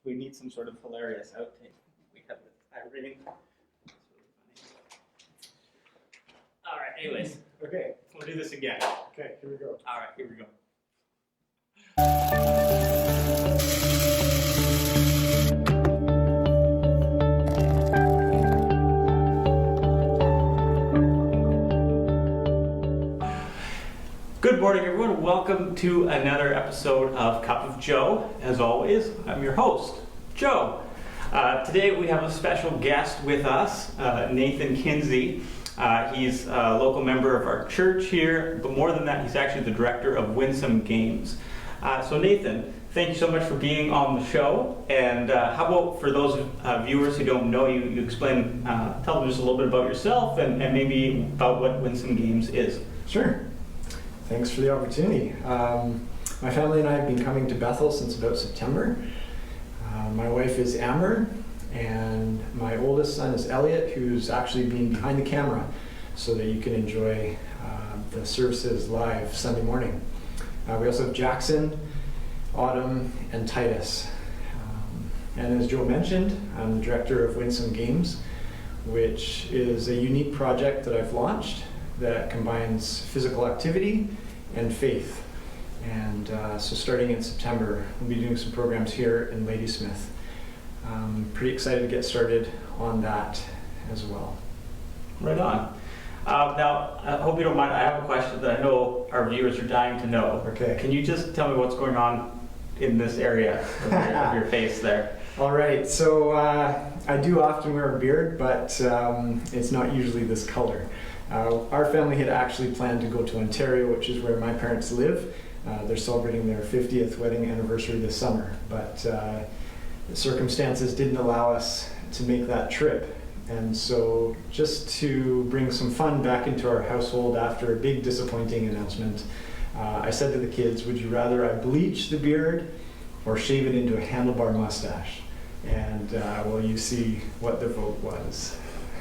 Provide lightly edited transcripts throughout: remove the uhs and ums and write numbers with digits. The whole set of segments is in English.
We need some sort of hilarious outtake. We have with Irene. That's really funny. All right, anyways, Okay, we'll do this again. okay, here we go. All right, here we go. Good morning, everyone. Welcome to another episode of Cup of Joe. As always, I'm your host, Joe. Today we have a special guest with us, Nathan Kinsey. He's a local member of our church here, but more than that, he's actually the director of Winsome Games. So Nathan, thank you so much for being on the show. And how about for those viewers who don't know you, you explain, tell them just a little bit about yourself and maybe about what Winsome Games is. Sure. Thanks for the opportunity. My family and I have been coming to Bethel since about September. My wife is Amber, and my oldest son is Elliot, who's actually been behind the camera so that you can enjoy the services live Sunday morning. We also have Jackson, Autumn, and Titus. And as Joe mentioned, I'm the director of Winsome Games, which is a unique project that I've launched that combines physical activity and faith. And so starting in September, we'll be doing some programs here in Ladysmith. I'm pretty excited to get started on that as well. Right on. Now, I hope you don't mind, I have a question that I know our viewers are dying to know. Okay. Can you just tell me what's going on in this area of your face there? All right, so I do often wear a beard, but it's not usually this color. Our family had actually planned to go to Ontario, which is where my parents live. They're celebrating their 50th wedding anniversary this summer, but the circumstances didn't allow us to make that trip. And so just to bring some fun back into our household after a big disappointing announcement, I said to the kids, would you rather I bleach the beard or shave it into a handlebar mustache? And well, you see what the vote was.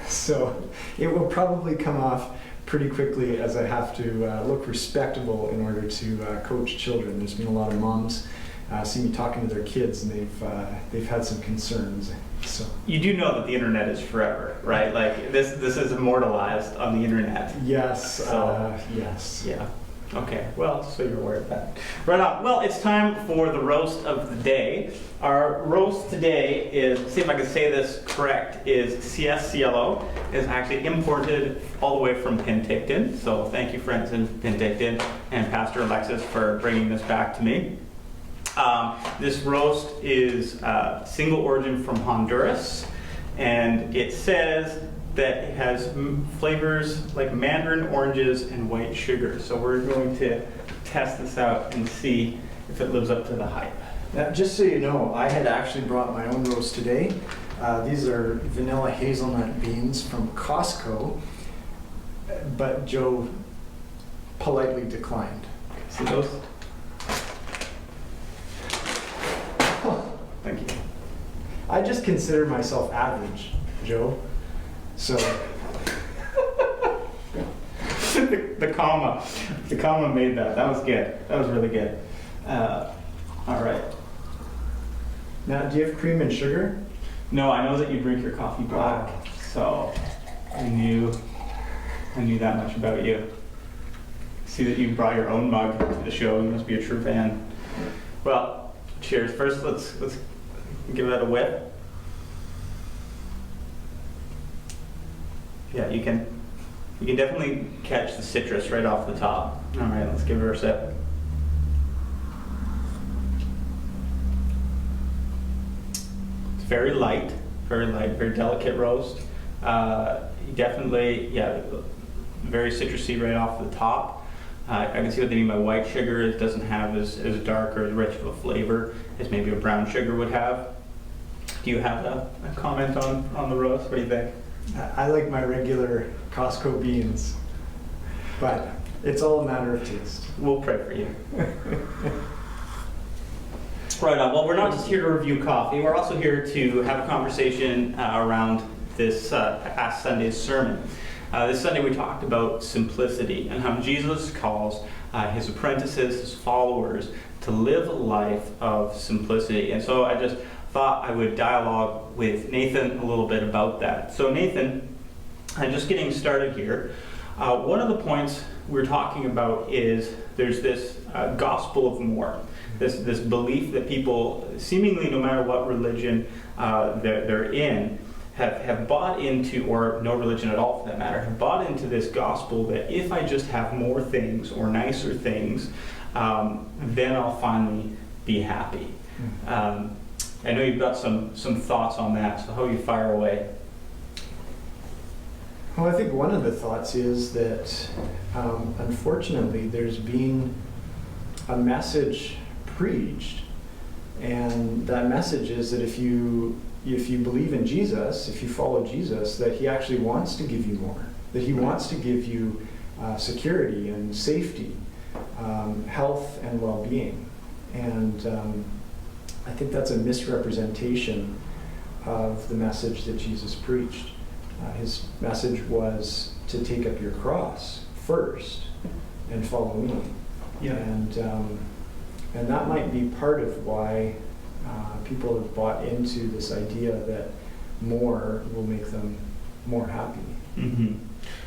So it will probably come off pretty quickly as I have to look respectable in order to coach children. There's been a lot of moms see me talking to their kids, and they've had some concerns. So You do know that the internet is forever, right? Like this is immortalized on the internet. yes, So- yes. Yeah. Okay. Well, so you're aware of that. Right on. Well, it's time for the roast of the day. Our roast today is, see if I can say this correct, is CS Cielo. Is actually imported all the way from Penticton. So thank you, friends in Penticton, and Pastor Alexis for bringing this back to me. This roast is single origin from Honduras, and it says that it has flavors like mandarin oranges and white sugar. So we're going to test this out and see if it lives up to the hype. Now, just so you know, I had actually brought my own roast today. These are vanilla hazelnut beans from Costco, but Joe politely declined. See those? Thank you. I just consider myself average, Joe. So the comma made that. That was good. That was really good. All right. now, do you have cream and sugar? No, I know that you drink your coffee black, so I knew that much about you. See that you brought your own mug to the show. You must be a true fan. Well, cheers. First, let's give that a whip. Yeah, you can definitely catch the citrus right off the top. All right, let's give her a sip. It's very light, very delicate roast. Definitely, yeah, very citrusy right off the top. I can see what they mean by white sugar. It doesn't have as dark or as rich of a flavor as maybe a brown sugar would have. Do you have a comment on the roast? What do you think? I like my regular Costco beans, but it's all a matter of taste. We'll pray for you. Right on. Well, we're not just here to review coffee. We're also here to have a conversation around this past Sunday's sermon. This Sunday we talked about simplicity and how Jesus calls his apprentices, his followers, to live a life of simplicity. And so I just thought I would dialogue with Nathan a little bit about that. So Nathan, just getting started here, one of the points we're talking about is there's this gospel of more, this belief that people, seemingly no matter what religion they're in, have bought into, or no religion at all for that matter, have bought into this gospel that if I just have more things or nicer things, then I'll finally be happy. I know you've got some thoughts on that, so how you fire away? Well, I think one of the thoughts is that unfortunately there's been a message preached, and that message is that if you believe in Jesus, if you follow Jesus, that he actually wants to give you more, that he wants to give you security and safety, health and well-being. And I think that's a misrepresentation of the message that Jesus preached. His message was to take up your cross first and follow me. Yeah. And that might be part of why people have bought into this idea that more will make them more happy. Mm-hmm.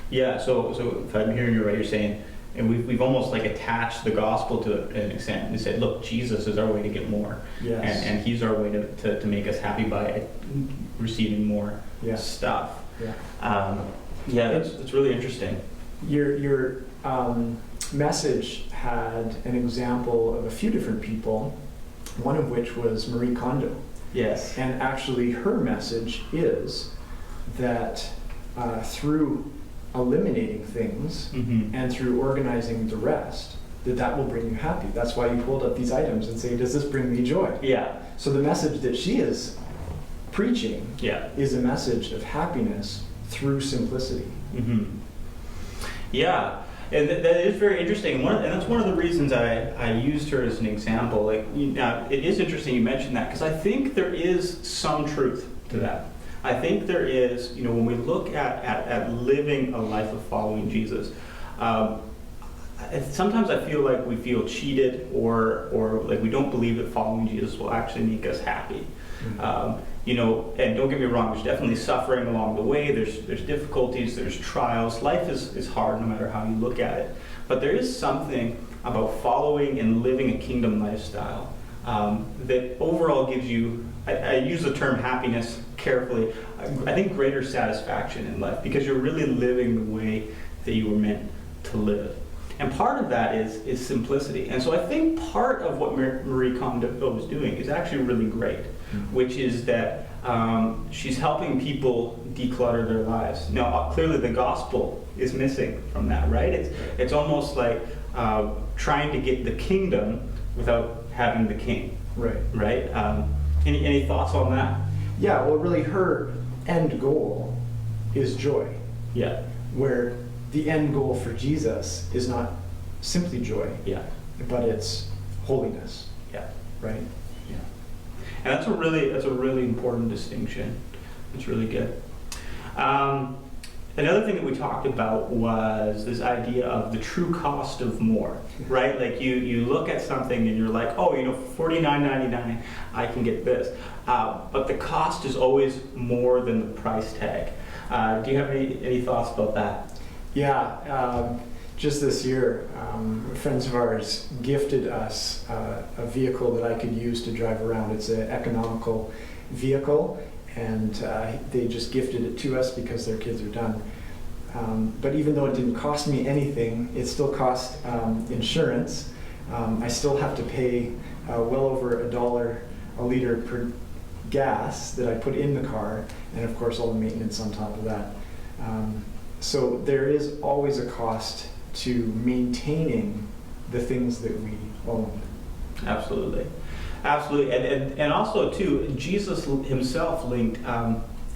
Yeah, so if I'm hearing you right, you're saying, and we've almost like attached the gospel to an extent and said, look, Jesus is our way to get more. Yes. And he's our way to make us happy by receiving more stuff. Yeah. That's really interesting. Your message had an example of a few different people, one of which was Marie Kondo. Yes. And actually her message is that through eliminating things and through organizing the rest, that will bring you happy. That's why you hold up these items and say, does this bring me joy? Yeah. So the message that she is preaching is a message of happiness through simplicity. Yeah, and that is very interesting. And that's one of the reasons I used her as an example. Like, it is interesting you mentioned that, because I think there is some truth to that. I think there is, when we look at living a life of following Jesus, sometimes I feel like we feel cheated or like we don't believe that following Jesus will actually make us happy. And don't get me wrong, there's definitely suffering along the way, there's difficulties, there's trials. Life is hard no matter how you look at it. But there is something about following and living a kingdom lifestyle that overall gives you, I use the term happiness carefully, I think greater satisfaction in life, because you're really living the way that you were meant to live. And part of that is simplicity. And so I think part of what Marie Kondo is doing is actually really great, which is that she's helping people declutter their lives. Now, clearly the gospel is missing from that, right? It's almost like trying to get the kingdom without having the king. Right? Any thoughts on that? Yeah, well, really her end goal is joy. Yeah. Where the end goal for Jesus is not simply joy, but it's holiness. Right? Yeah. And that's a really important distinction. It's really good. Another thing that we talked about was this idea of the true cost of more, right? Like you look at something and you're like, oh, $49.99, I can get this. But the cost is always more than the price tag. Do you have any thoughts about that? Yeah, just this year, friends of ours gifted us a vehicle that I could use to drive around. It's an economical vehicle, and they just gifted it to us because their kids are done. But even though it didn't cost me anything, it still cost insurance. I still have to pay well over $1 a liter per gas that I put in the car, and of course all the maintenance on top of that. So there is always a cost to maintaining the things that we own. Absolutely. And also too, Jesus himself linked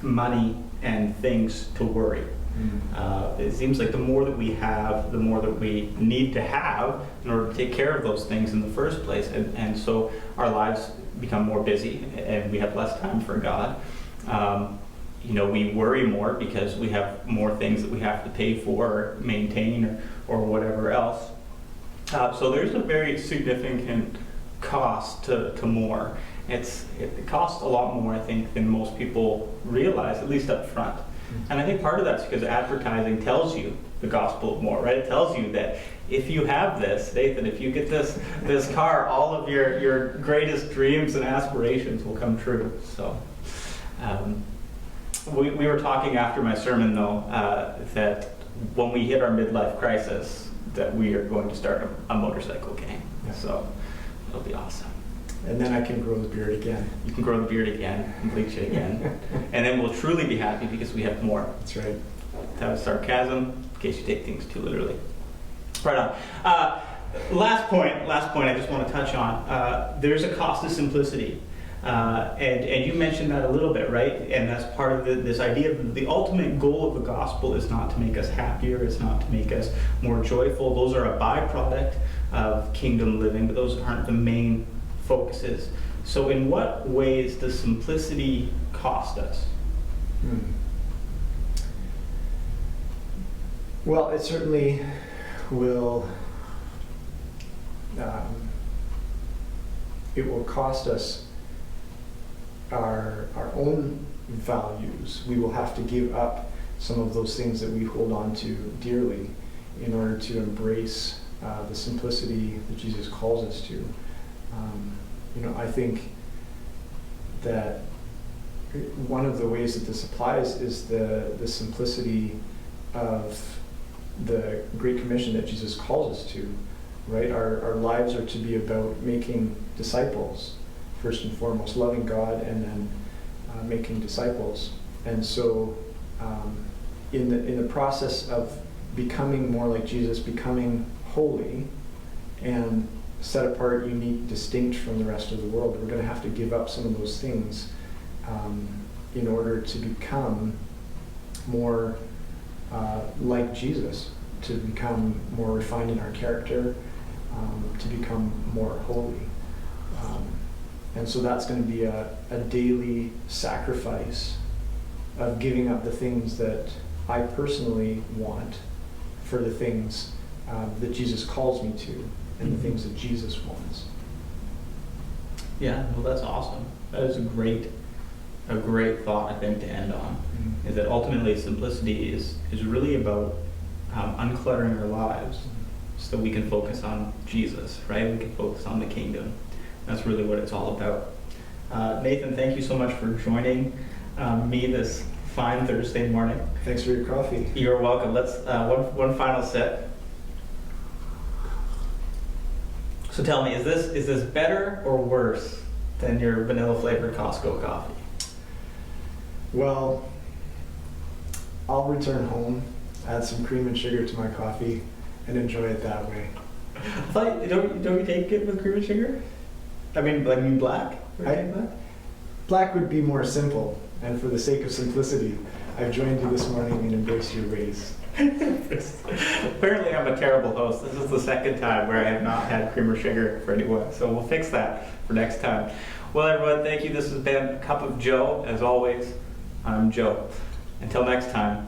money and things to worry. It seems like the more that we have, the more that we need to have in order to take care of those things in the first place. And so our lives become more busy and we have less time for God. We worry more because we have more things that we have to pay for or maintain or whatever else. So there's a very significant cost to more. It costs a lot more, I think, than most people realize, at least up front. And I think part of that's because advertising tells you the gospel more, right? It tells you that if you have this, Nathan, if you get this car, all of your greatest dreams and aspirations will come true. So we were talking after my sermon, though, that when we hit our midlife crisis, that we are going to start a motorcycle gang. Yeah. So it'll be awesome. And then I can grow the beard again. You can grow the beard again and bleach it again. And then we'll truly be happy because we have more. That's right. That was sarcasm, in case you take things too literally. Right on. Last point I just want to touch on. There's a cost to simplicity. And you mentioned that a little bit, right? And that's part of this idea of the ultimate goal of the gospel is not to make us happier, it's not to make us more joyful. Those are a byproduct of kingdom living, but those aren't the main focuses. So in what ways does simplicity cost us? Well, it certainly will. It will cost us our own values. We will have to give up some of those things that we hold on to dearly in order to embrace the simplicity that Jesus calls us to. I think that one of the ways that this applies is the simplicity of the Great Commission that Jesus calls us to, right? Our lives are to be about making disciples, first and foremost, loving God and then making disciples. And so in the process of becoming more like Jesus, becoming holy and set apart, unique, distinct from the rest of the world, we're going to have to give up some of those things in order to become more like Jesus, to become more refined in our character, to become more holy. And so that's going to be a daily sacrifice of giving up the things that I personally want for the things that Jesus calls me to and the things that Jesus wants. Yeah, well, that's awesome. That is a great thought, I think, to end on. Is that ultimately simplicity is really about uncluttering our lives so that we can focus on Jesus, right? We can focus on the kingdom. That's really what it's all about. Nathan, thank you so much for joining me this fine Thursday morning. Thanks for your coffee. You're welcome. Let's one final sip. So tell me, is this better or worse than your vanilla flavored Costco coffee? Well, I'll return home, add some cream and sugar to my coffee, and enjoy it that way. I thought, don't you take it with cream and sugar? I mean black? Black would be more simple, and for the sake of simplicity, I've joined you this morning and embraced your ways. Apparently I'm a terrible host. This is the second time where I have not had cream or sugar for anyone, so we'll fix that for next time. Well, everyone, thank you. This has been Cup of Joe. As always, I'm Joe. Until next time,